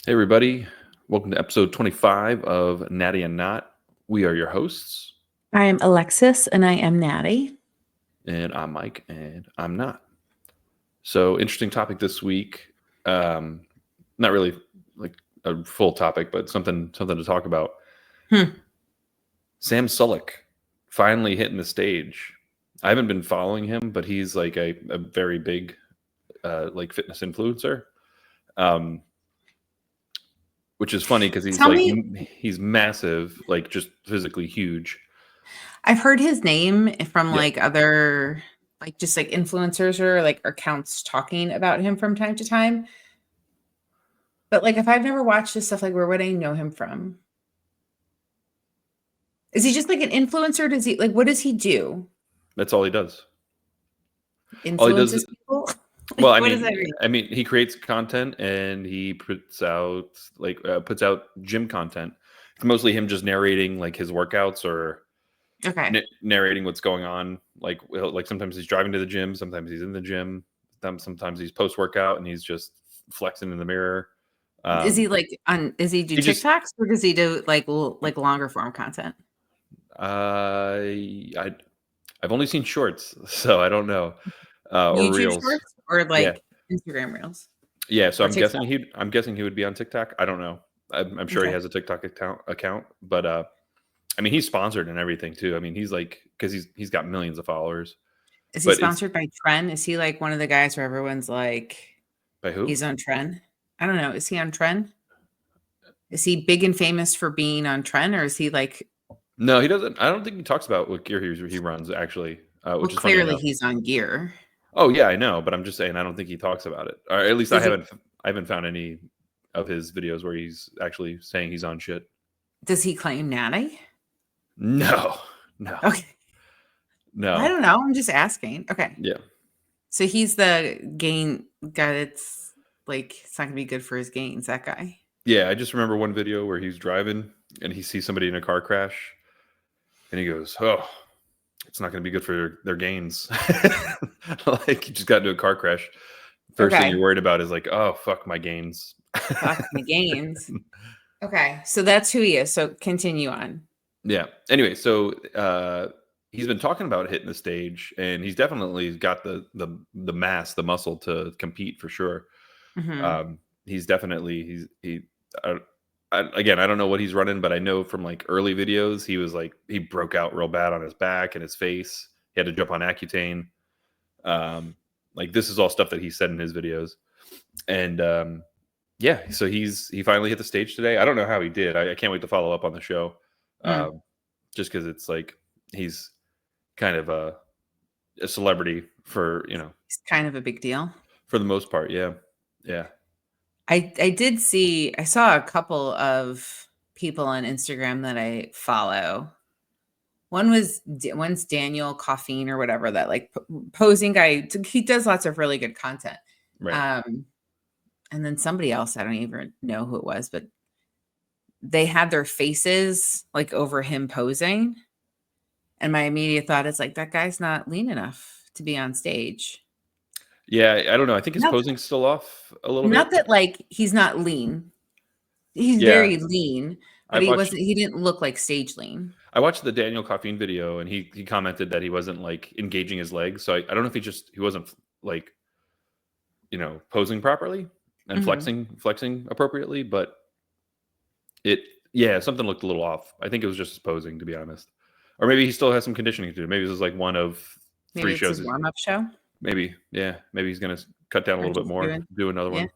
Hey, everybody. Welcome to episode 25 of Natty and Not. We are your hosts, I am Alexis and I am Natty. and I'm Mike, and I'm Not. So, interesting topic this week. Not really like a full topic, but something to talk about. Hmm. Sam Sulek finally hitting the stage. I haven't been following him, but he's like a very big like fitness influencer. Which is funny because Tell me, he's massive, like just physically huge. I've heard his name from Yeah. other just influencers or accounts talking about him from time to time. But if I've never watched his stuff, where would I know him from? Is he just an influencer? Does he what does he do? That's all he does. All he does Influences people? Well, What does that mean? he creates content and he puts out gym content. It's mostly him just narrating like his workouts or Okay. narrating what's going on. Like sometimes he's driving to the gym, sometimes he's in the gym, sometimes he's post workout and he's just flexing in the mirror. Is he does he do he just TikToks or does he do longer form content? I've only seen shorts, so I don't know. Or YouTube reels. shorts or Yeah. Instagram reels? Yeah, so Or I'm guessing he would be on TikTok. I don't know. I'm sure he Okay. has a TikTok account, but he's sponsored and everything too. He's because he's got millions of followers. Is he But sponsored by Tren? Is he one of the guys where everyone's like, by who? he's on Tren? I don't know. Is he on Tren? Is he big and famous for being on Tren, or is he No, he doesn't. I don't think he talks about what gear he runs actually, which is funny clearly enough. he's on gear. Oh yeah, I know, but I'm just saying I don't think he talks about it. Or at least I Does haven't found any of his videos where he's actually saying he's on shit. Does he claim Natty? No. Okay. No. I don't know. I'm just asking. Okay. Yeah. So he's the gain guy that's it's not gonna be good for his gains, that guy. Yeah, I just remember one video where he's driving and he sees somebody in a car crash and he goes, "Oh, it's not going to be good for their gains." Like you just got into a car crash. First thing you're worried about is oh, fuck my gains. Fuck my gains. Okay, so that's who he is. So continue on. Yeah. Anyway, so he's been talking about hitting the stage, and he's definitely got the mass, the muscle to compete for sure. Mm-hmm. He's definitely again, I don't know what he's running, but I know from early videos he was he broke out real bad on his back and his face. He had to jump on Accutane. This is all stuff that he said in his videos, and yeah, so he finally hit the stage today. I don't know how he did. I can't wait to follow up on the show, just because it's he's kind of a celebrity for He's kind of a big deal for the most part. Yeah. I saw a couple of people on Instagram that I follow. One's Daniel Coffeen or whatever, that posing guy. He does lots of really good content. Right. And then somebody else, I don't even know who it was, but they had their faces over him posing. And my immediate thought is that guy's not lean enough to be on stage. Yeah, I don't know. I think his posing's still off a little bit. Not that he's not lean. He's very lean, but he didn't look like stage lean. I watched the Daniel Coffeen video and he commented that he wasn't engaging his legs. So I don't know if he wasn't posing properly and flexing appropriately, but something looked a little off. I think it was just his posing, to be honest. Or maybe he still has some conditioning to do. Maybe this is one of 3 shows. His warm-up show. Maybe, yeah. Maybe he's gonna cut down a little bit more, do another one.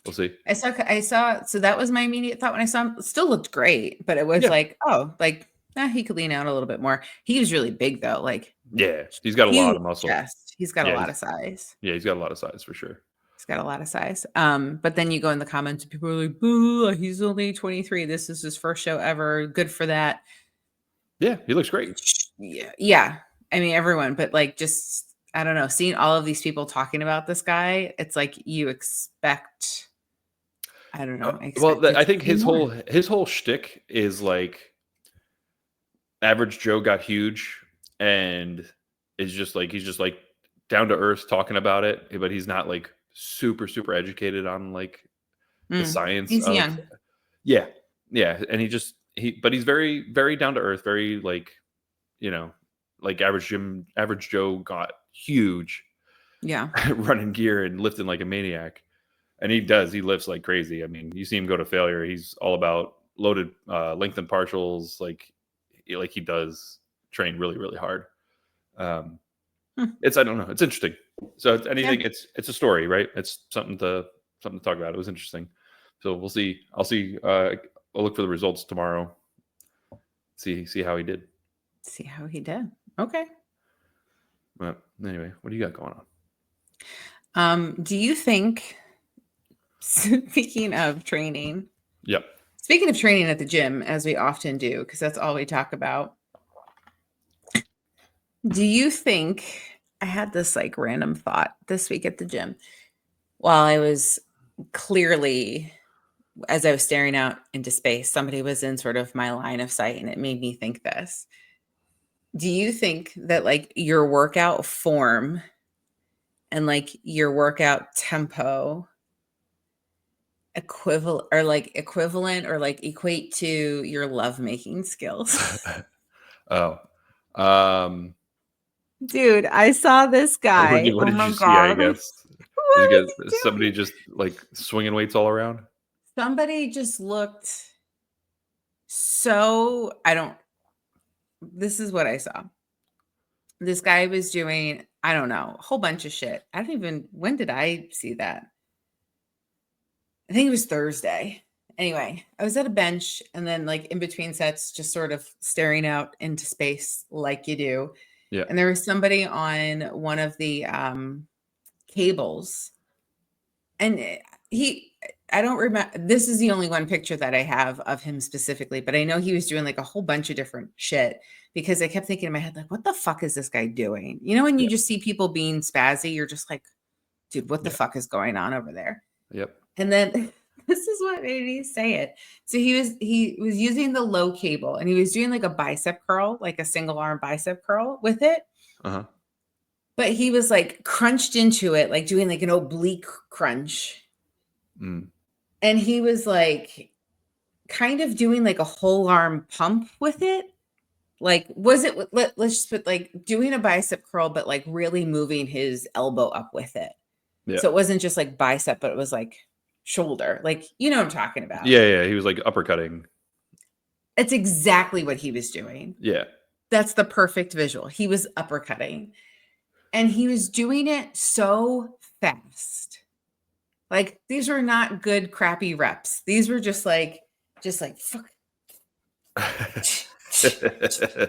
We'll see. I saw. So that was my immediate thought when I saw him. It still looked great, but it was he could lean out a little bit more. He was really big though. Yeah, he's got a lot of muscle. He's got a lot of size. Yeah, he's got a lot of size for sure. He's got a lot of size. But then you go in the comments and people are like, "Boo! He's only 23. This is his first show ever. Good for that." Yeah, he looks great. Yeah. I mean, everyone, but just I don't know. Seeing all of these people talking about this guy, it's you expect. I don't know. I think his whole shtick is average Joe got huge and is just he's just down to earth talking about it, but he's not super educated on the science He's of, young. yeah, yeah. And but he's very, very down to earth, very like, like average Joe got huge Yeah. running gear and lifting like a maniac. And he lifts like crazy. I mean, you see him go to failure. He's all about loaded lengthened partials. Like he does train really, really hard. I don't know. It's interesting. So it's anything. Yeah. It's a story, right? It's something to talk about. It was interesting. So we'll see. I'll see. I'll look for the results tomorrow. See how he did. See how he did. Okay. Well, anyway, what do you got going on? Do you think, speaking of training, Yep. Speaking of training at the gym, as we often do, because that's all we talk about, do you think, I had this like random thought this week at the gym while I was clearly, as I was staring out into space, somebody was in sort of my line of sight, and it made me think this. Do you think that like your workout form and like your workout tempo equivalent or like equate to your lovemaking skills? Oh, dude, I saw this guy. what Oh did my you see? I god, guess did what you was get he somebody doing? just like swinging weights all around? Somebody just looked so, I don't, this is what I saw. This guy was doing, I don't know, a whole bunch of shit. I don't even, when did I see that? I think it was Thursday. Anyway, I was at a bench and then like in between sets, just sort of staring out into space like you do. Yeah. And there was somebody on one of the cables. And I don't remember, this is the only one picture that I have of him specifically, but I know he was doing like a whole bunch of different shit because I kept thinking in my head, like, what the fuck is this guy doing? You know, when you just see people being spazzy, you're just like, dude, what the fuck is going on over there? Yep. And then this is what made me say it. So he was using the low cable and he was doing like a bicep curl, like a single arm bicep curl with it. Uh-huh. But he was like crunched into it, like doing like an oblique crunch. And he was like kind of doing like a whole arm pump with it. Like, was it, let's just put like doing a bicep curl, but like really moving his elbow up with it. Yeah. So it wasn't just like bicep, but it was like shoulder. Like, you know what I'm talking about. Yeah. He was like uppercutting. It's exactly what he was doing. Yeah. That's the perfect visual. He was uppercutting. And he was doing it so fast. Like, these were not good, crappy reps. These were just like fuck.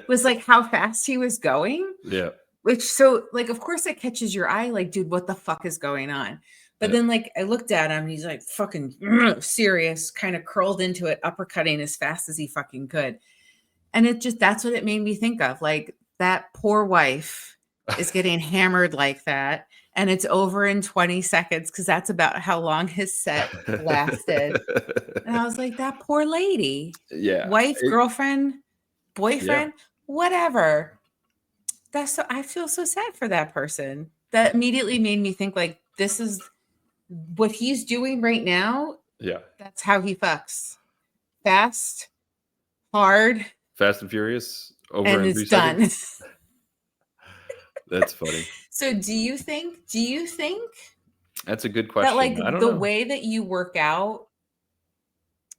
Was like how fast he was going. Yeah. Which, so like, of course it catches your eye. Like, dude, what the fuck is going on? But then like I looked at him and he's like fucking serious, kind of curled into it, uppercutting as fast as he fucking could. And it just, that's what it made me think of. Like, that poor wife is getting hammered like that. And it's over in 20 seconds because that's about how long his set lasted. And I was like, that poor lady. Yeah. Wife, girlfriend, boyfriend, whatever. That's so, I feel so sad for that person. That immediately made me think like, this is what he's doing right now. Yeah. That's how he fucks. Fast, hard. Fast and Furious over And in it's 3 done. seconds. That's funny. So do you think that's a good question. that like I don't the know. way that you work out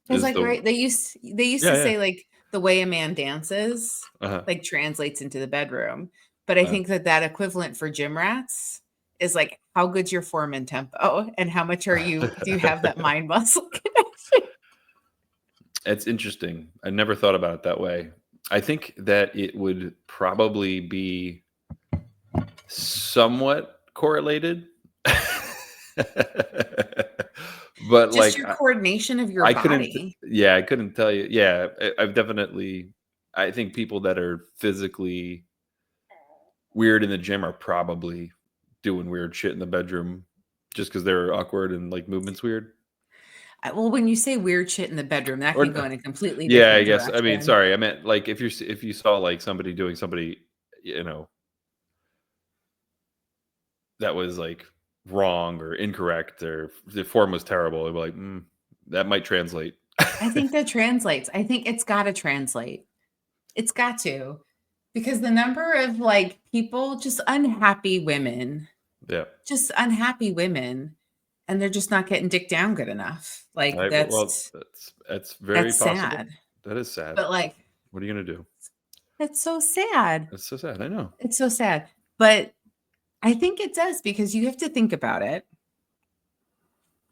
is like, right, they used to say like the way a man dances like translates into the bedroom. But I think that equivalent for gym rats is like, how good's your form and tempo and how much do you have that mind muscle connection? It's interesting. I never thought about it that way. I think that it would probably be somewhat correlated. But Just like your coordination of your I body. I couldn't tell you. Yeah, I've definitely, I think people that are physically weird in the gym are probably doing weird shit in the bedroom just because they're awkward and like movements weird. Well, when you say weird shit in the bedroom, that Or can go in a completely yeah, I different guess. I mean, direction. sorry, I meant like if you saw like somebody doing somebody, that was like wrong or incorrect or the form was terrible, it'd be like, that might translate. I think that translates. I think it's got to translate. It's got to, because the number of like people, just unhappy women, Yeah. and they're just not getting dick down good enough. Like Well, that's very possible. sad. That is sad. But like, what are you gonna do? that's so sad. That's so sad. I know. It's so sad. But I think it does, because you have to think about it.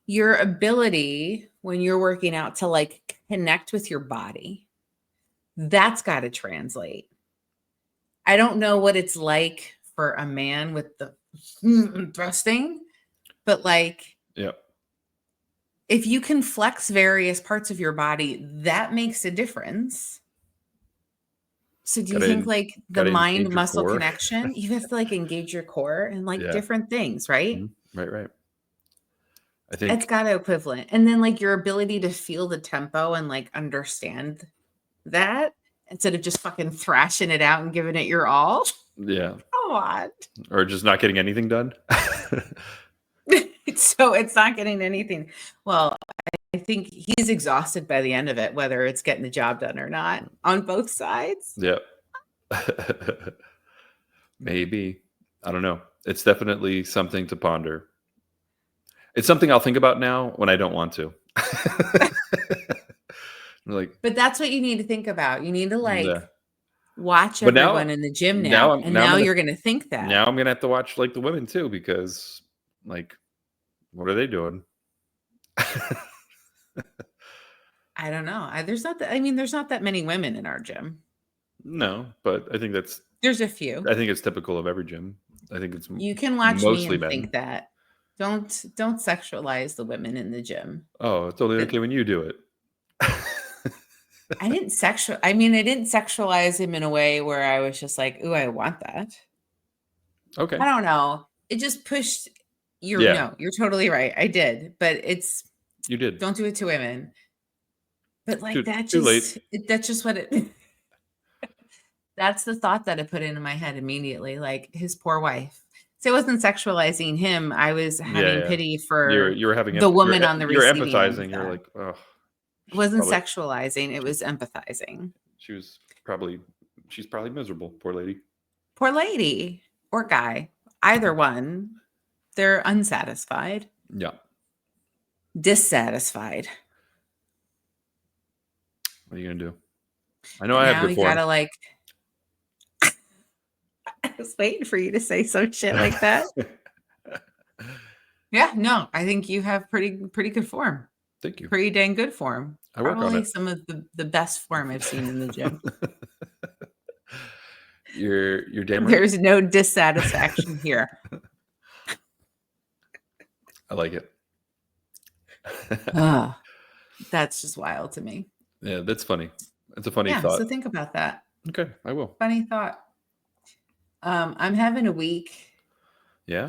Your ability when you're working out to like connect with your body, that's got to translate. I don't know what it's like for a man with the thrusting, but like, Yeah. if you can flex various parts of your body, that makes a difference. So do you think like the mind muscle connection, you have to like engage your core and like different things, right? Mm-hmm. Right. I think it's got to equivalent. And then like your ability to feel the tempo and like understand that instead of just fucking thrashing it out and giving it your all. Yeah. Come on. Or just not getting anything done. So it's not getting anything. Well, I think he's exhausted by the end of it, whether it's getting the job done or not on both sides. Yeah. Maybe. I don't know. It's definitely something to ponder. It's something I'll think about now when I don't want to. Like, but that's what you need to think about. You need to like watch everyone in the gym now. Now you're going to think that. Now I'm going to have to watch like the women too, because like, what are they doing? I don't know. There's not that many women in our gym. No, but I think there's a few. I think it's typical of every gym. I think it's you can watch mostly me and men. think that. Don't sexualize the women in the gym. Oh, it's totally okay when you do it. I didn't sexualize him in a way where I was just like, ooh, I want that. Okay. I don't know. It just pushed no, you're totally right. I did, but you did. Don't do it to women. But like that's just what it that's the thought that I put into my head immediately. Like his poor wife. So I wasn't sexualizing him. I was having pity for you were having the woman on the receiving end. You're empathizing. You're like, oh. It wasn't sexualizing. It was empathizing. She's probably miserable. Poor lady. Poor lady or guy. Either one. They're unsatisfied. Yeah. Dissatisfied. What are you gonna do? I know I have good form. Gotta like. I was waiting for you to say some shit like that. Yeah, no, I think you have pretty good form. Thank you. Pretty dang good form. I work on it. Some of the best form I've seen in the gym. You're damn right. There's no dissatisfaction here. I like it. That's just wild to me. Yeah, that's funny. It's a funny thought. So think about that. Okay, I will. Funny thought. I'm having a week. Yeah.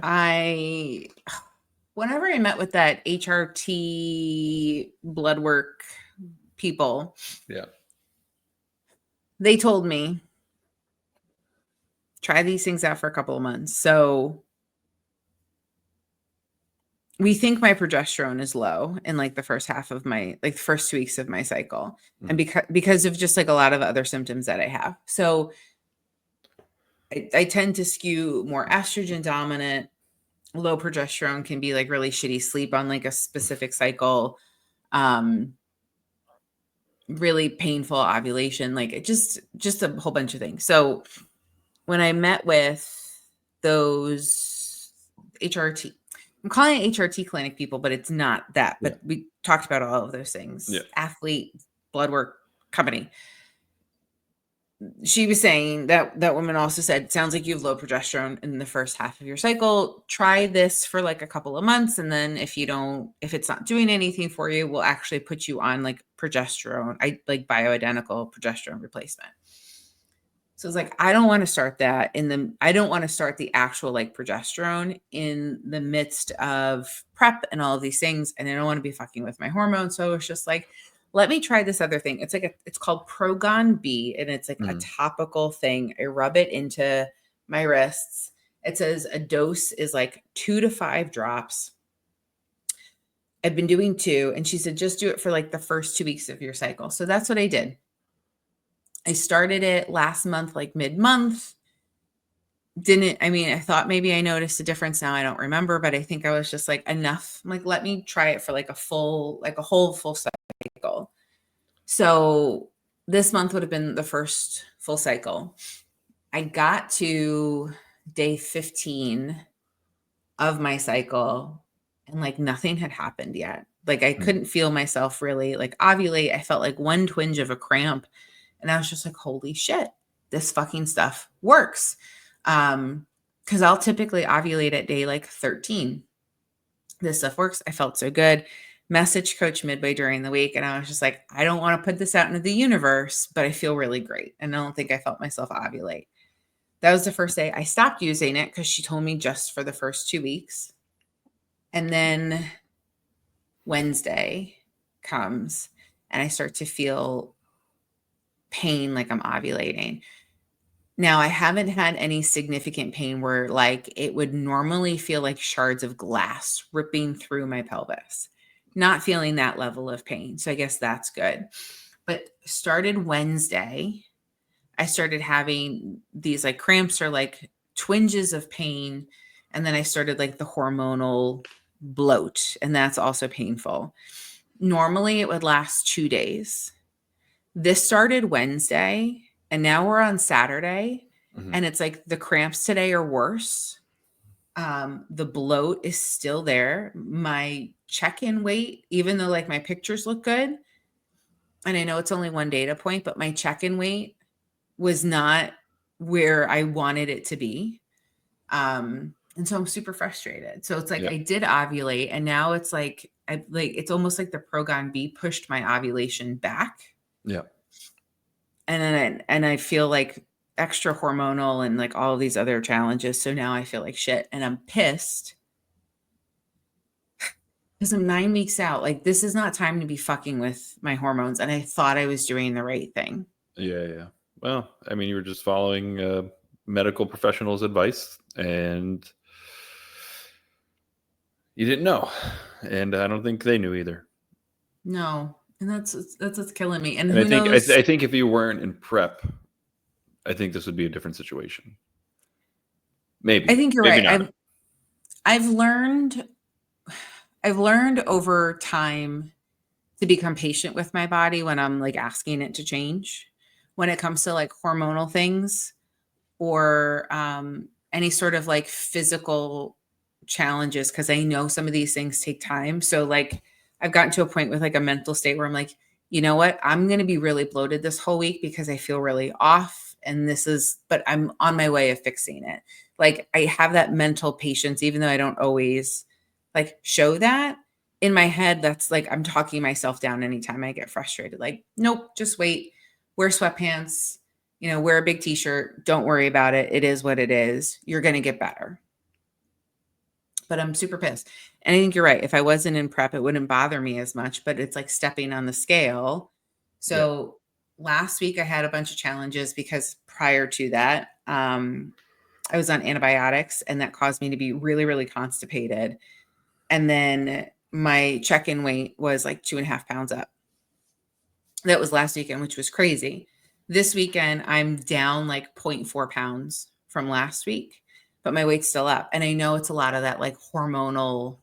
Whenever I met with that HRT blood work people, they told me, try these things out for a couple of months. So we think my progesterone is low in like the first half of my, like the first 2 weeks of my cycle. And because of just like a lot of other symptoms that I have. So I tend to skew more estrogen dominant. Low progesterone can be like really shitty sleep on like a specific cycle. Really painful ovulation, like it just a whole bunch of things. So when I met with those HRT, I'm calling it HRT clinic people, but it's not that. But we talked about all of those things. Yeah. Athlete, blood work company. She was saying that woman also said, sounds like you have low progesterone in the first half of your cycle. Try this for like a couple of months. And then if it's not doing anything for you, we'll actually put you on like progesterone, like bioidentical progesterone replacement. So it's like, I don't want to start that I don't want to start the actual like progesterone in the midst of prep and all of these things. And I don't want to be fucking with my hormones. So it's just like, let me try this other thing. It's like it's called ProgonB, and it's like a topical thing. I rub it into my wrists. It says a dose is like 2 to 5 drops. I've been doing 2, and she said, just do it for like the first 2 weeks of your cycle. So that's what I did. I started it last month, like mid-month. I thought maybe I noticed a difference. Now I don't remember, but I think I was just like, enough. I'm like, let me try it for like a whole full cycle. So this month would have been the first full cycle. I got to day 15 of my cycle, and like nothing had happened yet. Like I couldn't feel myself really like ovulate. I felt like one twinge of a cramp, and I was just like, holy shit, this fucking stuff works. Because I'll typically ovulate at day like 13. This stuff works. I felt so good. Message coach midway during the week, and I was just like, I don't want to put this out into the universe, but I feel really great. And I don't think I felt myself ovulate. That was the first day. I stopped using it because she told me just for the first 2 weeks. And then Wednesday comes, and I start to feel pain like I'm ovulating. Now, I haven't had any significant pain where like it would normally feel like shards of glass ripping through my pelvis. Not feeling that level of pain. So I guess that's good. But started Wednesday, I started having these like cramps or like twinges of pain. And then I started like the hormonal bloat, and that's also painful. Normally it would last 2 days. This started Wednesday, and now we're on Saturday, and it's like the cramps today are worse. The bloat is still there. My check-in weight, even though like my pictures look good, and I know it's only one data point, but my check-in weight was not where I wanted it to be. And so I'm super frustrated. So it's like I did ovulate, and now it's like it's almost like the ProgonB pushed my ovulation back. Yeah. And I feel like extra hormonal and like all of these other challenges. So now I feel like shit, and I'm pissed because I'm 9 weeks out. Like this is not time to be fucking with my hormones. And I thought I was doing the right thing. Yeah. Well, I mean, you were just following medical professionals' advice, and you didn't know, and I don't think they knew either. No, and that's what's killing me. And who knows? I think if you weren't in prep, I think this would be a different situation. Maybe. I think you're Maybe right. Not. I've learned over time to become patient with my body when I'm like asking it to change. When it comes to like hormonal things or any sort of like physical challenges, because I know some of these things take time. So like I've gotten to a point with like a mental state where I'm like, you know what? I'm going to be really bloated this whole week because I feel really off. And but I'm on my way of fixing it. Like I have that mental patience, even though I don't always like show that in my head. That's like, I'm talking myself down anytime I get frustrated. Like, nope, just wait, wear sweatpants, wear a big t-shirt. Don't worry about it. It is what it is. You're going to get better. But I'm super pissed. And I think you're right. If I wasn't in prep, it wouldn't bother me as much, but it's like stepping on the scale. So last week I had a bunch of challenges because prior to that, I was on antibiotics, and that caused me to be really, really constipated. And then my check-in weight was like 2.5 pounds up. That was last weekend, which was crazy. This weekend, I'm down like 0.4 pounds from last week, but my weight's still up. And I know it's a lot of that like hormonal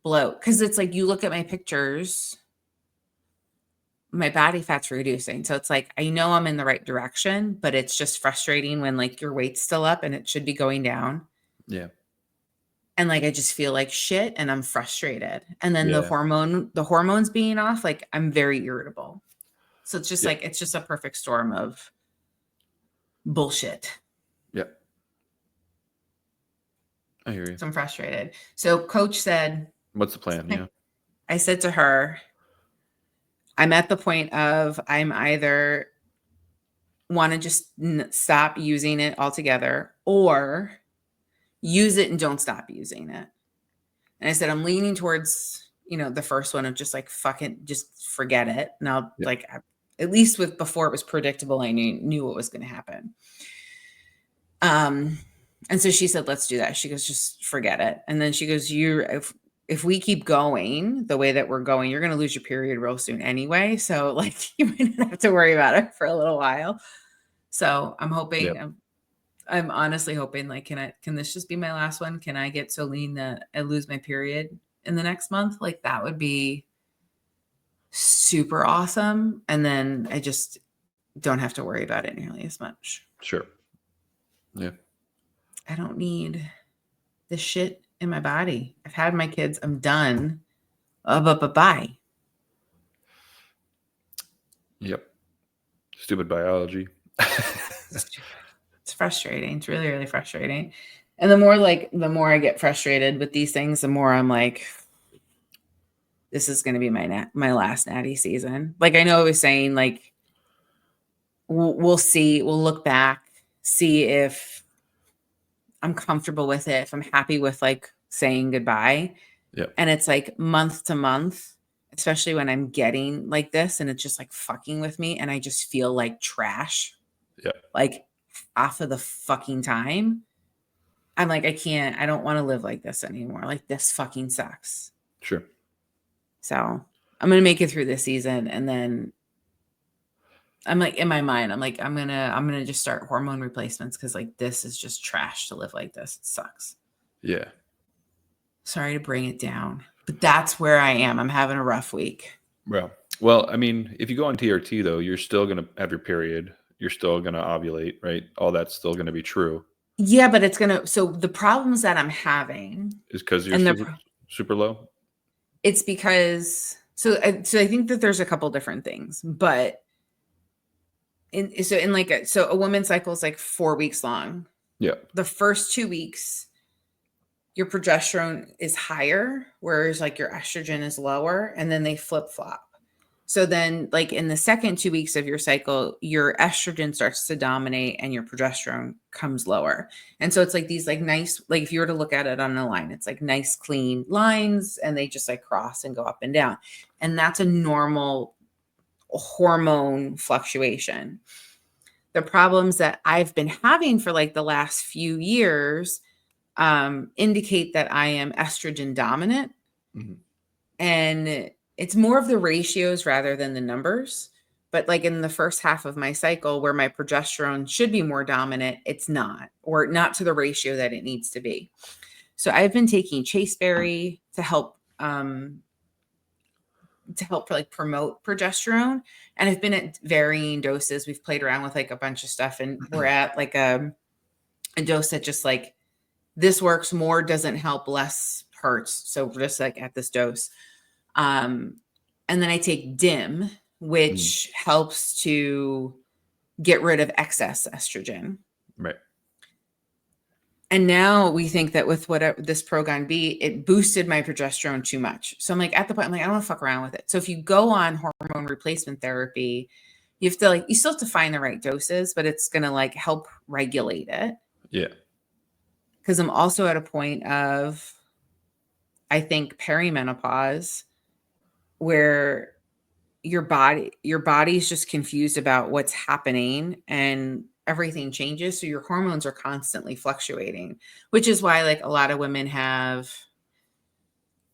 bloat, because it's like you look at my pictures, my body fat's reducing. So it's like, I know I'm in the right direction, but it's just frustrating when like your weight's still up and it should be going down. Yeah. And like I just feel like shit, and I'm frustrated. And then the hormones being off, like I'm very irritable. So it's just like, it's just a perfect storm of bullshit. Yep. I hear you. So I'm frustrated. So coach said, what's the plan? Yeah. I said to her, I'm at the point of I'm either want to just stop using it altogether or use it and don't stop using it. And I said, I'm leaning towards, the first one of just like, fucking just forget it. And I'll like, at least before it was predictable, I knew what was going to happen. And so she said, let's do that. She goes, just forget it. And then she goes, if if we keep going the way that we're going, you're going to lose your period real soon anyway. So like you might not have to worry about it for a little while. So I'm hoping, Yep. I'm honestly hoping like, can this just be my last one? Can I get so lean that I lose my period in the next month? Like that would be super awesome. And then I just don't have to worry about it nearly as much. Sure. Yeah. I don't need this shit in my body. I've had my kids. I'm done. Bye. Yep. Stupid biology. Stupid. It's frustrating. It's really, really frustrating. And the more I get frustrated with these things, the more I'm like, this is going to be my last Natty season. Like I know I was saying, like we'll see. We'll look back, see if I'm comfortable with it, if I'm happy with like saying goodbye. Yeah. And it's like month to month, especially when I'm getting like this and it's just like fucking with me and I just feel like trash. Yeah. Like half of the fucking time. I'm like, I don't want to live like this anymore. Like this fucking sucks. Sure. So I'm going to make it through this season. And then I'm like, in my mind, I'm like, I'm going to just start hormone replacements. Cause like, this is just trash to live like this. It sucks. Yeah. Sorry to bring it down, but that's where I am. I'm having a rough week. Well, I mean, if you go on TRT though, you're still going to have your period. You're still going to ovulate, right? All that's still going to be true. Yeah, but so the problems that I'm having is because you're super low. It's because, so I think that there's a couple different things, but a woman's cycle is like 4 weeks long. Yeah. The first 2 weeks, your progesterone is higher, whereas like your estrogen is lower, and then they flip flop. So then like in the second 2 weeks of your cycle, your estrogen starts to dominate and your progesterone comes lower. And so it's like these like nice, like if you were to look at it on a line, it's like nice, clean lines and they just like cross and go up and down. And that's a normal hormone fluctuation. The problems that I've been having for like the last few years indicate that I am estrogen dominant. Mm-hmm. And it's more of the ratios rather than the numbers. But like in the first half of my cycle where my progesterone should be more dominant, it's not, or not to the ratio that it needs to be. So I've been taking chasteberry to help like promote progesterone. And I've been at varying doses. We've played around with like a bunch of stuff and we're at like a dose that just like, this works, more doesn't help, less hurts. So we're just like at this dose. And then I take DIM, which helps to get rid of excess estrogen. Right. And now we think that with whatever this ProgonB, it boosted my progesterone too much. So I'm like, at the point, I'm like, I don't want to fuck around with it. So if you go on hormone replacement therapy, you have to like, you still have to find the right doses, but it's going to like help regulate it. Yeah. Because I'm also at a point of, I think, perimenopause, where your body's just confused about what's happening and everything changes. So your hormones are constantly fluctuating, which is why like a lot of women have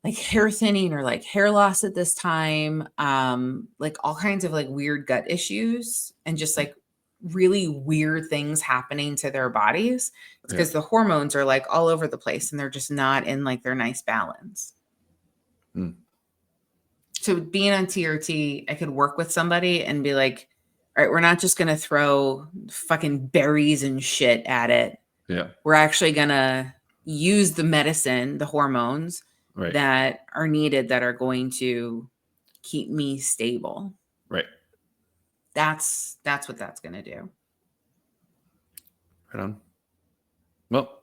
like hair thinning or like hair loss at this time, like all kinds of like weird gut issues and just like really weird things happening to their bodies. It's because the hormones are like all over the place and they're just not in like their nice balance. So being on TRT, I could work with somebody and be like, all right, we're not just going to throw fucking berries and shit at it. Yeah. We're actually going to use the medicine, the hormones that are needed that are going to keep me stable. Right. That's what that's going to do. Right on. Well,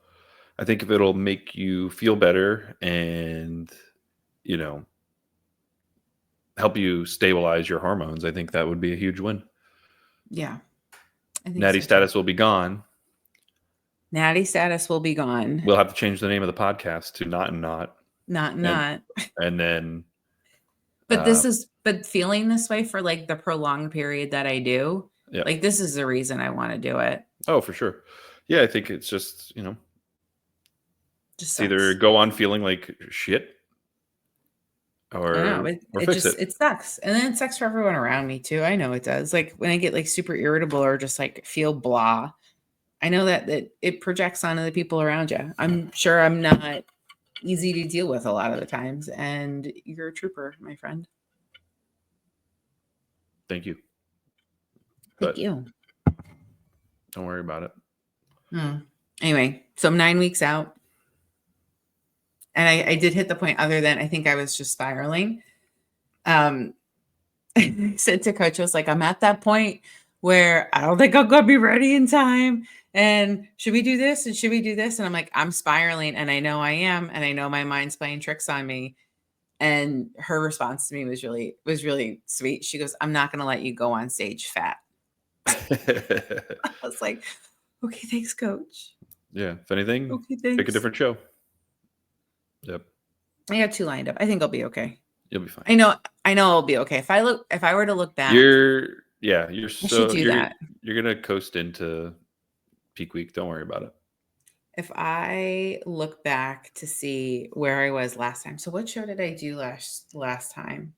I think if it'll make you feel better and, you know, help you stabilize your hormones, I think that would be a huge win. Yeah. Natty status will be gone. Natty status will be gone. We'll have to change the name of the podcast to Not and Not. Not and Not. And then. But feeling this way for like the prolonged period that I do, like this is the reason I want to do it. Oh, for sure. Yeah, I think it's just, just either go on feeling like shit I know, or it fix just it. it sucks. And then it sucks for everyone around me too. I know it does. Like when I get like super irritable or just like feel blah, I know that it projects onto the people around you. I'm sure I'm not easy to deal with a lot of the times, and you're a trooper, my friend. Thank you. Thank But you. don't worry about it. Anyway, so I'm 9 weeks out. And I did hit the point other than I think I was just spiraling. I said to coach, I was like, I'm at that point where I don't think I'm going to be ready in time. And should we do this? And should we do this? And I'm like, I'm spiraling and I know I am. And I know my mind's playing tricks on me. And her response to me was really sweet. She goes, I'm not going to let you go on stage fat. I was like, okay, thanks, coach. Yeah. If anything, Okay, thanks. pick a different show. Yep. I got 2 lined up. I think I'll be okay. You'll be fine. I know I'll be okay. If I were to look back, you're gonna coast into peak week. Don't worry about it. If I look back to see where I was last time. So what show did I do last time?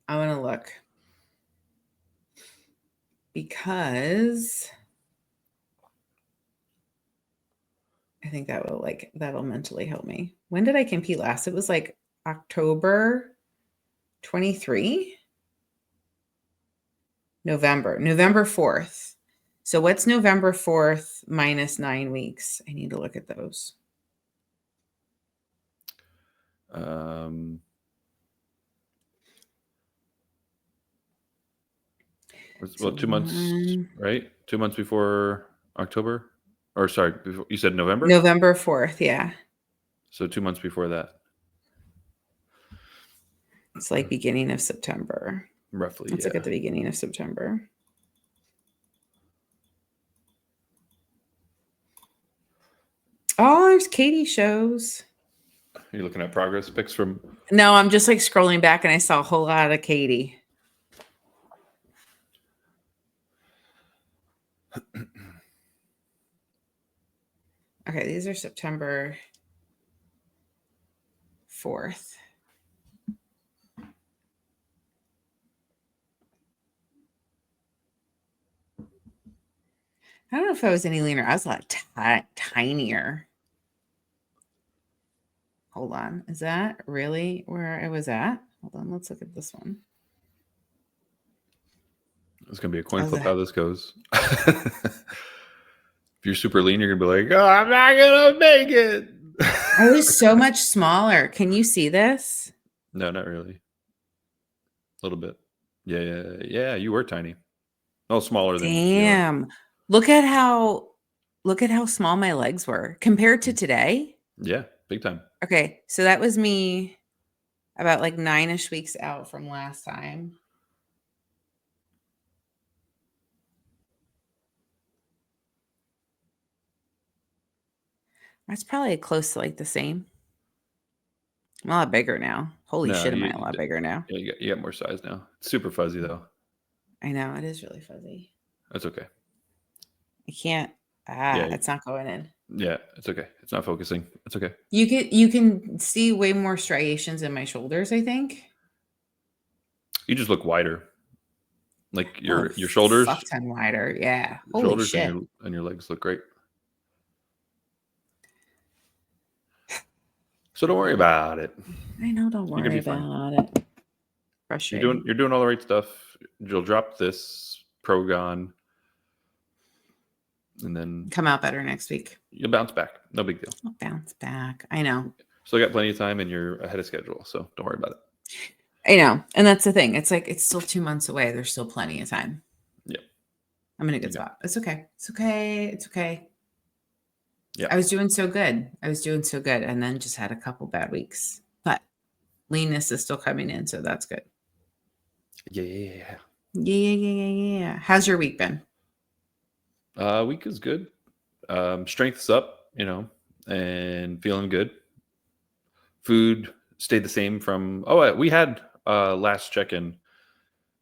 I want to look. Because I think that'll mentally help me. When did I compete last? It was like October 23. November 4th. So what's November 4th minus 9 weeks? I need to look at those. Well, 2 months, right? 2 months before October, or sorry, before, you said November. November 4th, yeah. So 2 months before that. It's like beginning of September. Roughly. Let's look at the beginning of September. Oh, there's Katie shows. You're looking at progress pics from. No, I'm just like scrolling back and I saw a whole lot of Katie. Okay, these are September 4th. I don't know if I was any leaner. I was a lot tinier. Hold on. Is that really where I was at? Hold on. Let's look at this one. It's going to be a coin flip how this goes. If you're super lean, you're going to be like, oh, I'm not going to make it. I was so much smaller. Can you see this? No, not really. A little bit. Yeah. You were tiny. No, smaller than. Damn. Look at how small my legs were compared to today. Yeah, big time. Okay, so that was me about like 9-ish weeks out from last time. That's probably close to like the same. I'm a lot bigger now. Holy shit, am I a lot bigger now? Yeah, you got more size now. It's super fuzzy though. I know, it is really fuzzy. That's okay. I can't. It's not going in. Yeah, it's okay. It's not focusing. It's okay. You can see way more striations in my shoulders, I think. You just look wider. Like your shoulders. Fuck ton wider. Yeah. Your Holy shit. And your legs look great. So don't worry about it. I know, don't worry about it. Frustrating. You're doing all the right stuff. You'll drop this ProgonB and then come out better next week. You'll bounce back. No big deal. I'll bounce back. I know. Still got plenty of time and you're ahead of schedule. So don't worry about it. I know. And that's the thing. It's like, it's still 2 months away. There's still plenty of time. Yep. I'm in a good spot. It's okay. It's okay. It's okay. Yeah. I was doing so good. And then just had a couple bad weeks. But leanness is still coming in. So that's good. Yeah. How's your week been? Week is good. Strength's up, and feeling good. Food stayed the same from we had last check-in.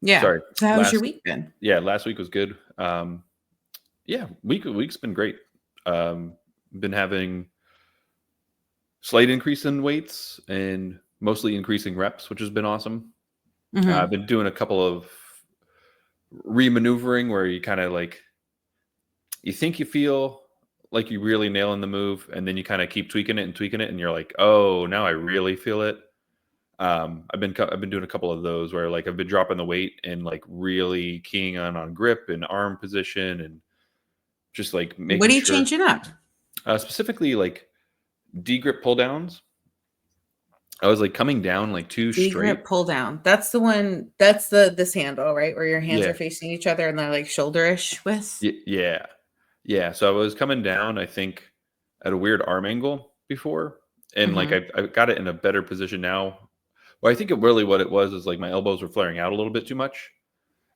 Yeah. Sorry. So how's your week been? Yeah, last week was good. Week's been great. Been having slight increase in weights and mostly increasing reps, which has been awesome. I've Mm-hmm. been doing a couple of remaneuvering where you kind of like you think you feel like you really nailing the move, and then you kind of keep tweaking it, and you're like, oh, now I really feel it. I've been doing a couple of those where like I've been dropping the weight and like really keying on grip and arm position and just like What making are you sure. changing up? Specifically like D grip pull downs. I was like coming down like too D straight. grip pull down. That's the one. That's this handle, right? Where your hands Yeah. are facing each other and they're like shoulder-ish with. Yeah. Yeah. So I was coming down, I think, at a weird arm angle before. And like Mm-hmm. I got it in a better position now. Well, I think really what it was is like my elbows were flaring out a little bit too much.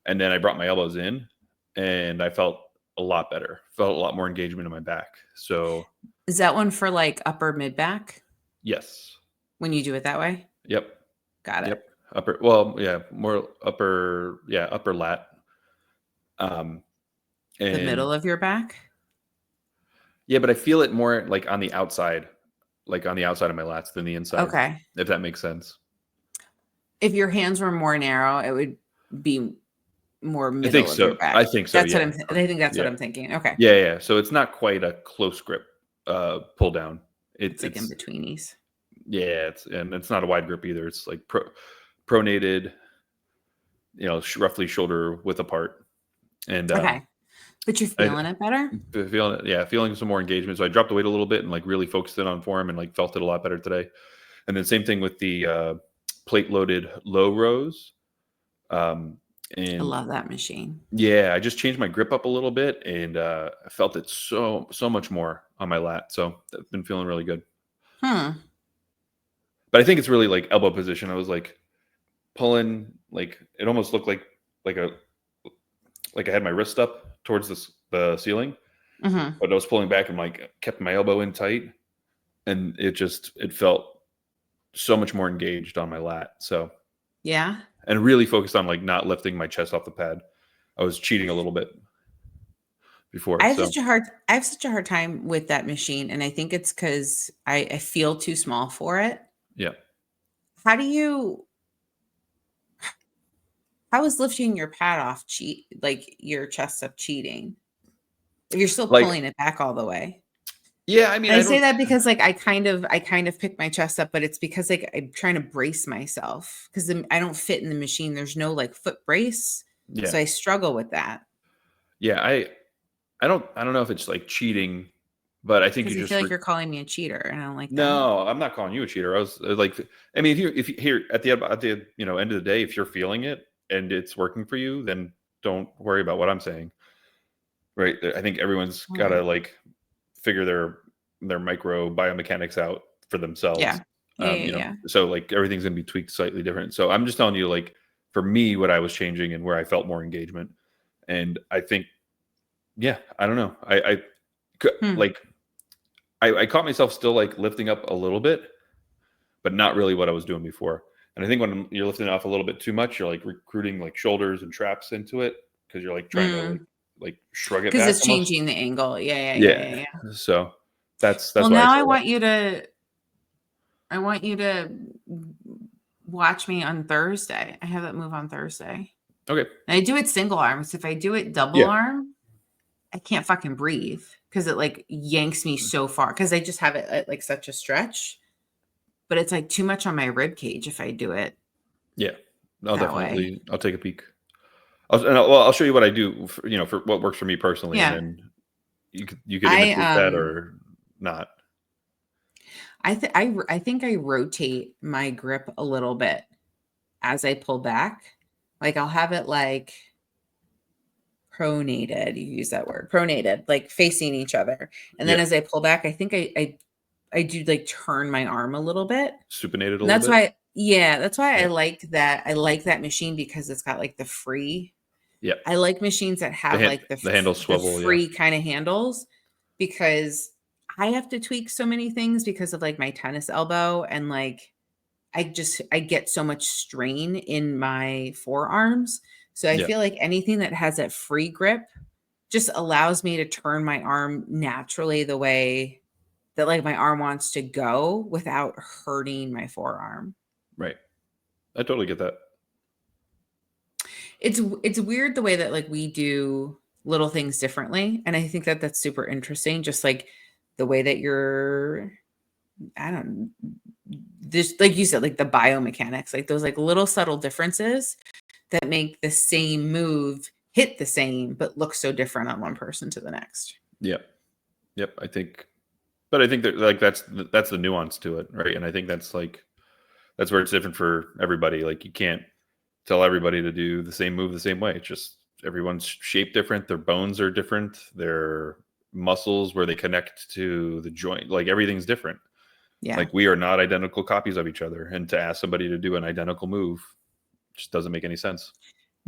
And then I brought my elbows in and I felt a lot better. Felt a lot more engagement in my back. So Is that one for like upper mid back yes. when you do it that way? Yep. Got it. Yep. Upper well, yeah, more upper, yeah, upper lat. Um The and middle of your back? yeah, but I feel it more like on the outside, like on the outside of my lats than the inside, Okay. if that makes sense. If your hands were more narrow, it would be more I think middle of your so. back. I think so. That's what Yeah. I think that's what Yeah. I'm thinking. Okay. Yeah. Yeah. So it's not quite a close grip pull down. It's like in It's betweenies. yeah. And it's not a wide grip either. It's like pronated, roughly shoulder width apart. And Okay. But you're I feeling it better? feeling it. Yeah, feeling some more engagement. So I dropped the weight a little bit and like really focused in on form and like felt it a lot better today. And then same thing with the plate loaded low rows. Um, I and love that machine. yeah, I just changed my grip up a little bit and I felt it so much more on my lat. So I've been feeling really good. Hmm. But I think it's really like elbow position. I was like pulling, like it almost looked like a like I had my wrist up towards the ceiling, Mm-hmm. but I was pulling back and like kept my elbow in tight, and it felt so much more engaged on my lat. So Yeah. and really focused on like not lifting my chest off the pad. I was cheating a little bit before. So I have such a hard time with that machine. And I think it's because I feel too small for it. yeah. How do you how is lifting your pad off cheat like your chest up cheating? If you're still Like, pulling it back all the way. yeah, I mean, And I I say don't, that because like I kind of pick my chest up, but it's because like I'm trying to brace myself because I don't fit in the machine. There's no like foot brace. yeah, So I struggle with that yeah, I don't know if it's like cheating, but I think you because I feel just, like you're calling me a cheater and I don't like that. no, I'm not calling you a cheater. I was like, I mean, if you here at the, end of the day, if you're feeling it and it's working for you, then don't worry about what I'm saying. Right. I think everyone's got to Mm. like figure their micro biomechanics out for themselves. Yeah. Yeah, yeah, yeah. So like everything's gonna be tweaked slightly different. So I'm just telling you, like for me, what I was changing and where I felt more engagement. And I think, yeah, I don't know. Hmm. Like I caught myself still like lifting up a little bit, but not really what I was doing before. And I think when you're lifting off a little bit too much, you're like recruiting like shoulders and traps into it because you're like trying to Mm. like shrug it Because back it's almost. changing the angle. Yeah, yeah, yeah, Yeah. yeah, yeah. So that's Well, why I now say that. I want you to watch me on Thursday. I have that move on Thursday. Okay. And I do it single arms. If I do it double Yeah. arm, I can't fucking breathe because it like yanks me so far because I just have it at like such a stretch. But it's like too much on my rib cage if I do it Yeah. that way. I'll take a peek. I'll show you what I do for, for what works for me personally, and Yeah. then you could I imitate that or not. I think I rotate my grip a little bit as I pull back. Like I'll have it like pronated. You use that word, pronated, like facing each other. And then Yeah. as I pull back, I think I do like turn my arm a little bit. Supinated a And little that's bit. why, yeah, that's why I Yeah. like that. I like that machine because it's got like the free. Yeah. I like machines that have like The handles the swivel. Yeah. free kind of handles because I have to tweak so many things because of like my tennis elbow and like I get so much strain in my forearms. So I Yeah. feel like anything that has that free grip just allows me to turn my arm naturally the way that like my arm wants to go without hurting my forearm. Right. I totally get that. It's weird the way that like we do little things differently, and I think that that's super interesting. Just like the way that you're, I don't, this like you said, like the biomechanics, like those like little subtle differences that make the same move hit the same, but look so different on one person to the next. Yep. I think, but I think that like that's the nuance to it, right? And I think that's where it's different for everybody. Like you can't tell everybody to do the same move the same way. It's just everyone's shaped different. Their bones are different. Their muscles where they connect to the joint, like everything's different. Yeah. Like we are not identical copies of each other. And to ask somebody to do an identical move just doesn't make any sense.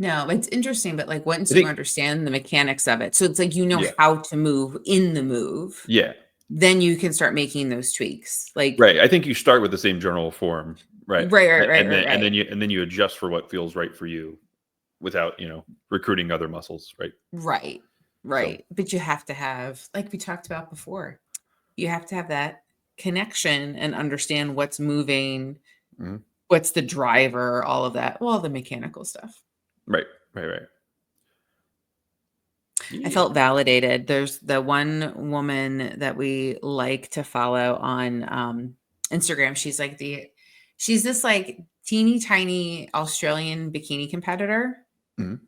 No, it's interesting, but like once you understand the mechanics of it, so it's like how to move in the move. Yeah. Then you can start making those tweaks. Like right. I think you start with the same general form. Right. Right. And then you adjust for what feels right for you without, recruiting other muscles. Right. Right. So, but you have to have, like we talked about before, you have to have that connection and understand what's moving, what's the driver, all of that, well, the mechanical stuff. Right. Yeah. I felt validated. There's the one woman that we like to follow on Instagram. She's this like teeny tiny Australian bikini competitor,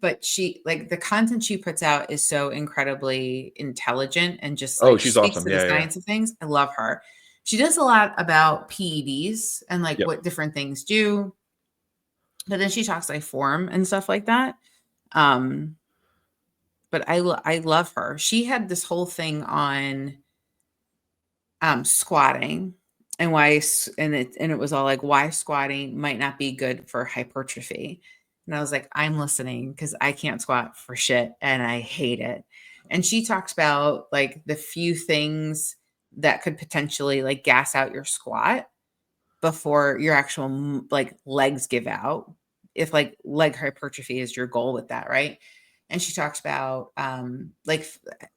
but she like the content she puts out is so incredibly intelligent and just like she's speaks awesome. to the science of things. I love her. She does a lot about PEDs and like what different things do, but then she talks like form and stuff like that. But I love her. She had this whole thing on squatting and why, and it was all like why squatting might not be good for hypertrophy. And I was like, I'm listening because I can't squat for shit and I hate it. And she talks about like the few things that could potentially like gas out your squat before your actual like legs give out. If like leg hypertrophy is your goal with that, right? And she talks about like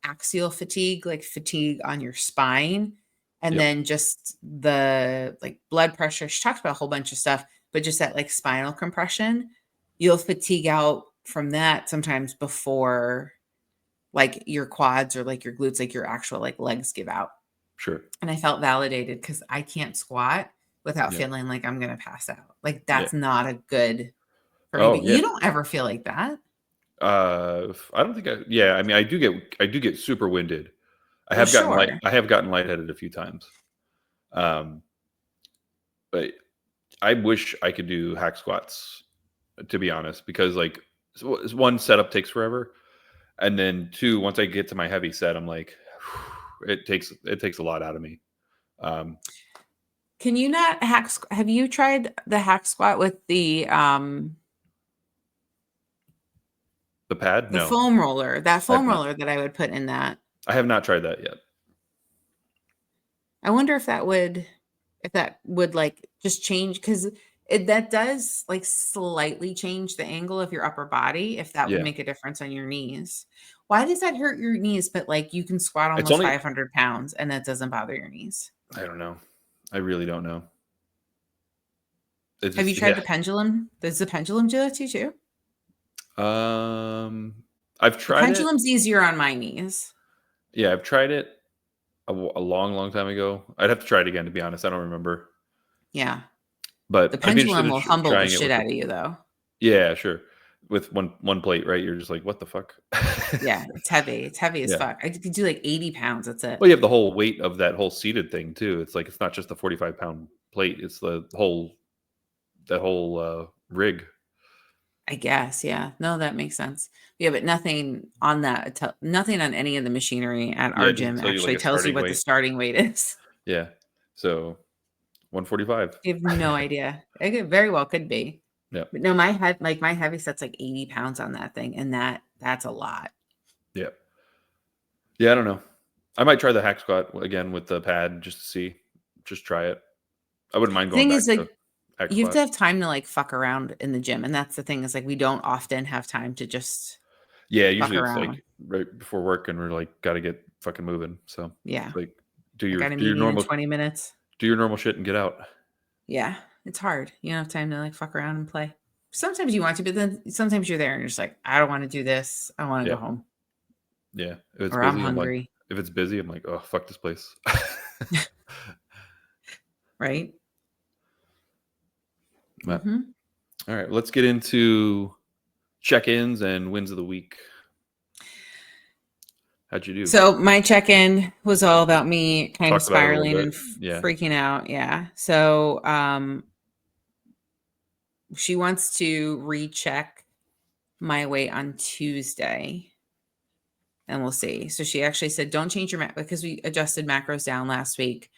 axial fatigue, like fatigue on your spine, and then just the like blood pressure. She talks about a whole bunch of stuff, but just that like spinal compression, you'll fatigue out from that sometimes before like your quads or like your glutes, like your actual like legs give out. Sure. And I felt validated because I can't squat without feeling like I'm going to pass out. Like that's not a good for me. But you don't ever feel like that. I don't think I mean, I do get super winded. I have gotten lightheaded a few times. But I wish I could do hack squats, to be honest, because like one, setup takes forever. And then two, once I get to my heavy set, I'm like, it takes a lot out of me. Can you not hack? Have you tried the hack squat with the pad? The foam roller, that I would put in that. I have not tried that yet. I wonder if that would like just change, because that does like slightly change the angle of your upper body, if that would make a difference on your knees. Why does that hurt your knees? But like you can squat almost 500 pounds and that doesn't bother your knees. I don't know. I really don't know. Have you tried the pendulum? Does the pendulum do that to you too? I've tried the pendulum's easier on my knees. Yeah, I've tried it a long time ago. I'd have to try it again, to be honest. I don't remember. Yeah. But the pendulum will humble the shit out of you, though. Yeah, sure. With one plate, right? You're just like, what the fuck? Yeah, it's heavy. It's heavy as fuck. I could do like 80 pounds. That's it. Well, you have the whole weight of that whole seated thing too. It's like, it's not just the 45-pound plate. It's that whole rig. I guess. Yeah. No, that makes sense. Yeah, but nothing on that. Nothing on any of the machinery at our gym actually tells you what the starting weight is. Yeah. So 145. You have no idea. It very well could be. Yeah. But no, my heavy set's like 80 pounds on that thing. And that's a lot. Yeah. Yeah. I don't know. I might try the hack squat again with the pad just to see. Just try it. I wouldn't mind going back to hack you have to have time to like fuck around in the gym. And that's the thing, is like we don't often have time to just usually it's like right before work and we're like, got to get fucking moving. So yeah. like I got a do your meeting in normal 20 minutes. do your normal shit and get out. Yeah, it's hard. You don't have time to like fuck around and play. Sometimes you want to, but then sometimes you're there and you're just like, I don't want to do this. I want to Yeah. go home. Yeah. If it's Or I'm busy, I'm like, hungry. if it's busy, I'm like, oh, fuck this place. Right? But, Mm-hmm. all right, let's get into check-ins and wins of the week. How'd you do? So my check-in was all about me kind of Talked about it a little spiraling bit. and Yeah. freaking out. Yeah. So she wants to recheck my weight on Tuesday. And we'll see. So she actually said, don't change your because we adjusted macros down last week.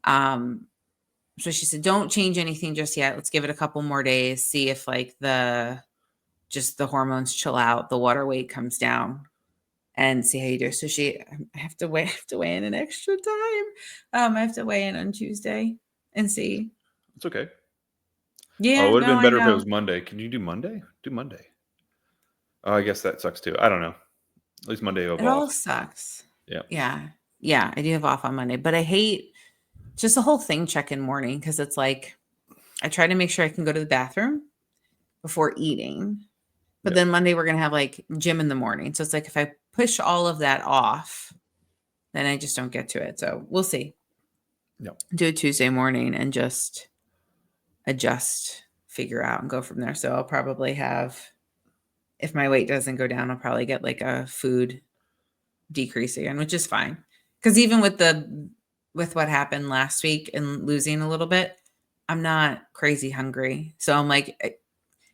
So she said, don't change anything just yet. Let's give it a couple more days. See if like the hormones chill out, the water weight comes down, and see how you do. So I have to weigh in an extra time. I have to weigh in on Tuesday and see. It's okay. Yeah, Oh, it would have no, been I better if it know. was Monday. Can you do Monday? Do Monday. Oh, I guess that sucks too. I don't know. At least Monday you have It all off. sucks. Yeah. Yeah. I do have off on Monday, but I hate just the whole thing check-in morning because it's like I try to make sure I can go to the bathroom before eating. But then Monday we're going to have like gym in the morning. So it's like if I push all of that off, then I just don't get to it. So we'll see. Yeah. Do it Tuesday morning and just adjust, figure out, and go from there. So I'll probably have, if my weight doesn't go down, I'll probably get like a food decrease again, which is fine. Because even with what happened last week and losing a little bit, I'm not crazy hungry. So I'm like,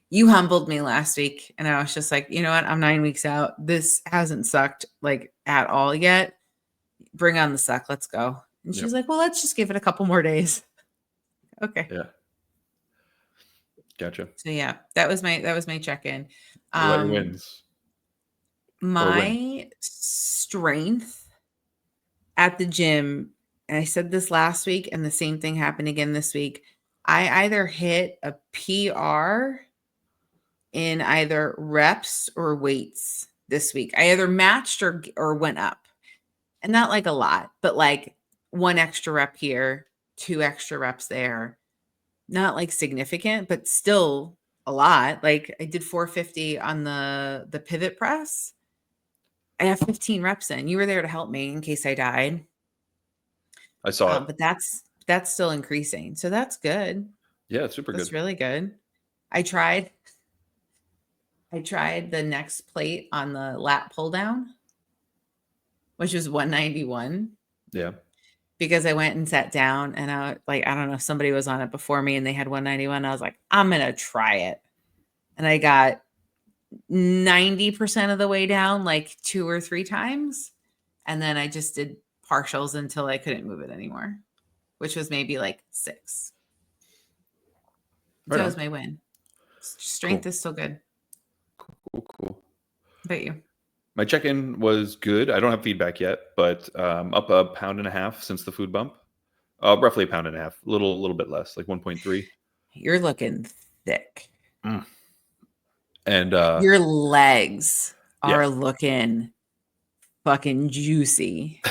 you humbled me last week. And I was just like, you know what? I'm 9 weeks out. This hasn't sucked like at all yet. Bring on the suck. Let's go. And she's like, well, let's just give it a couple more days. Okay. Yeah. Gotcha. So yeah, that was my check-in. What about your wins? My strength at the gym, and I said this last week, and the same thing happened again this week. I either hit a PR in either reps or weights this week. I either matched or went up. And not like a lot, but like 1 extra rep here, 2 extra reps there. Not like significant, but still a lot. Like I did 450 on the pivot press. I have 15 reps in. You were there to help me in case I died. I saw it. But that's still increasing. So that's good. Yeah, it's super good. That's really good. I tried the next plate on the lat pull down, which was 191. Yeah. Because I went and sat down and I don't know, somebody was on it before me and they had 191. I was like, I'm going to try it. And I got 90% of the way down, like 2 or 3 times. And then I just did partials until I couldn't move it anymore, which was maybe like 6. So that was my win. Strength is still good. Cool. How about you? My check-in was good. I don't have feedback yet, but up a pound and a half since the food bump. Roughly a pound and a half, a little bit less, like 1.3. You're looking thick. And your legs are looking fucking juicy.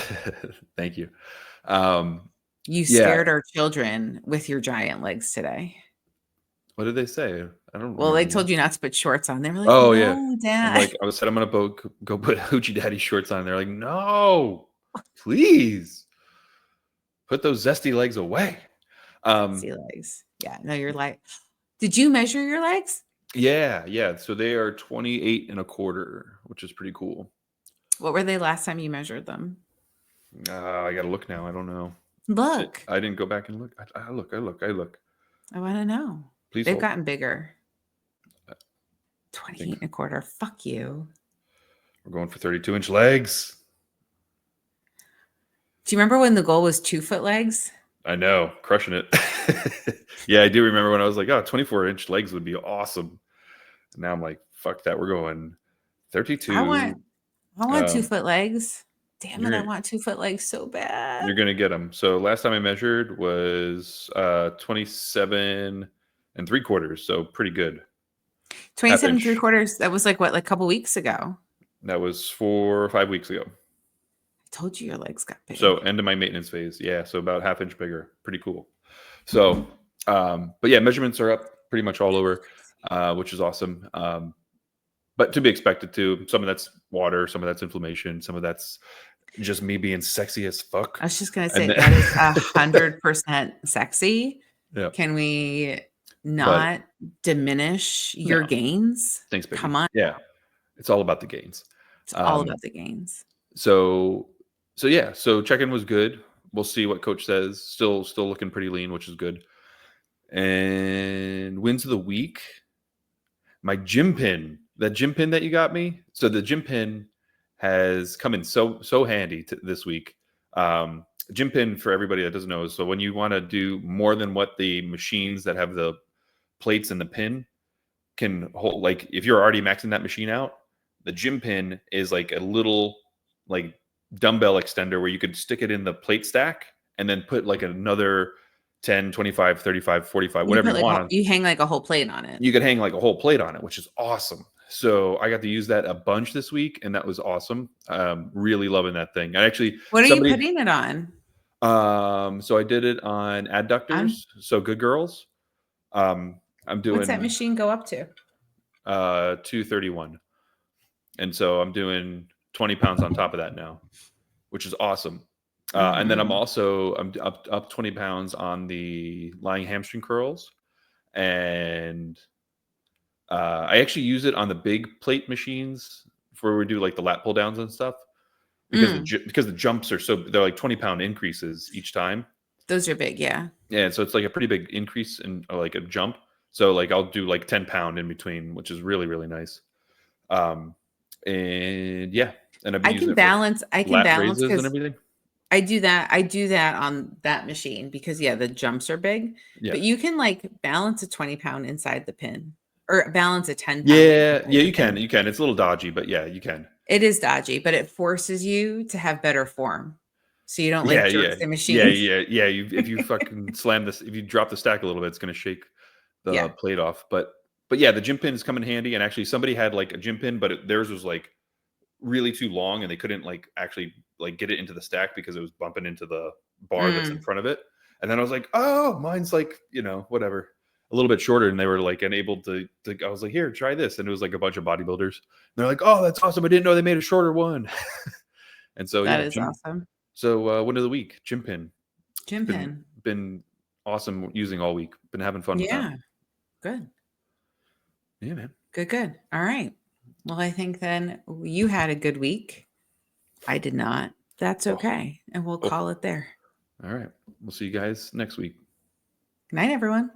Thank you. You scared our children with your giant legs today. What did they say? I don't. Well, they told you not to put shorts on. They were like, "Oh, no, yeah, Dad." I said I'm gonna go put Hoochie Daddy shorts on. They're like, "No, please put those zesty legs away." Zesty legs. Yeah. No, you're like. Did you measure your legs? Yeah. So they are 28 and a quarter, which is pretty cool. What were they last time you measured them? I gotta look now. I don't know. Look. I didn't go back and look. I look. I want to know. Please. They've gotten bigger. 28 and a quarter. Fuck you. We're going for 32-inch legs. Do you remember when the goal was 2-foot legs? I know, crushing it. Yeah, I do remember when I was like, 24-inch legs would be awesome. And now I'm like, fuck that. We're going 32. I want 2-foot legs. Damn it, I want 2-foot legs so bad. You're going to get them. So last time I measured was 27 and 3/4. So pretty good. 27 3/4. That was like what, like a couple weeks ago? That was 4 or 5 weeks ago. Told you your legs got big. So end of my maintenance phase. Yeah. So about ½ inch bigger. Pretty cool. So, but yeah, measurements are up pretty much all over, which is awesome. But to be expected too. Some of that's water, some of that's inflammation, some of that's just me being sexy as fuck. I was just gonna say that is 100% sexy. Yeah. Can we not diminish your gains? Thanks, baby. Come on. Yeah. It's all about the gains. It's all about the gains. So yeah, so check-in was good. We'll see what coach says. Still looking pretty lean, which is good. And wins of the week. My gym pin, that gym pin that you got me. So the gym pin has come in so handy this week. Gym pin, for everybody that doesn't know, so when you want to do more than what the machines that have the plates and the pin can hold, like if you're already maxing that machine out, the gym pin is like a little like dumbbell extender where you could stick it in the plate stack and then put like another 10, 25, 35, 45, whatever you want. You hang like a whole plate on it. You could hang like a whole plate on it, which is awesome. So I got to use that a bunch this week, and that was awesome. Really loving that thing. I actually, what are you putting it on? So I did it on adductors. So good girls. I'm doing. What's that machine go up to? 231, and so I'm doing 20 pounds on top of that now, which is awesome. And then I'm up 20 pounds on the lying hamstring curls, and I actually use it on the big plate machines where we do like the lat pull downs and stuff, because the jumps are they're like 20-pound increases each time. Those are big, yeah. Yeah, so it's like a pretty big increase in like a jump. So like I'll do like 10-pound in between, which is really, really nice. And yeah, and I can balance raises and everything. I do that on that machine because the jumps are big. Yeah. But you can like balance a 20-pound inside the pin or balance a 10-pound. Yeah, you can. You can. It's a little dodgy, but yeah, you can. It is dodgy, but it forces you to have better form. So you don't jerk the machine. Yeah. If you fucking slam this, if you drop the stack a little bit, it's going to shake the plate off. But yeah, the gym pins come in handy. And actually somebody had like a gym pin, but theirs was like really too long and they couldn't like actually like get it into the stack because it was bumping into the bar that's in front of it. And then I was like, oh, mine's like, whatever, a little bit shorter. And they were like enabled to I was like, here, try this. And it was like a bunch of bodybuilders. And they're like, oh, that's awesome. I didn't know they made a shorter one. And so that is awesome. So win of the week, gym pin. Been awesome using all week. Been having fun with that. Yeah. Good. Yeah, man. Good. All right. Well, I think then you had a good week. I did not. That's okay. And we'll call it there. All right. We'll see you guys next week. Good night, everyone.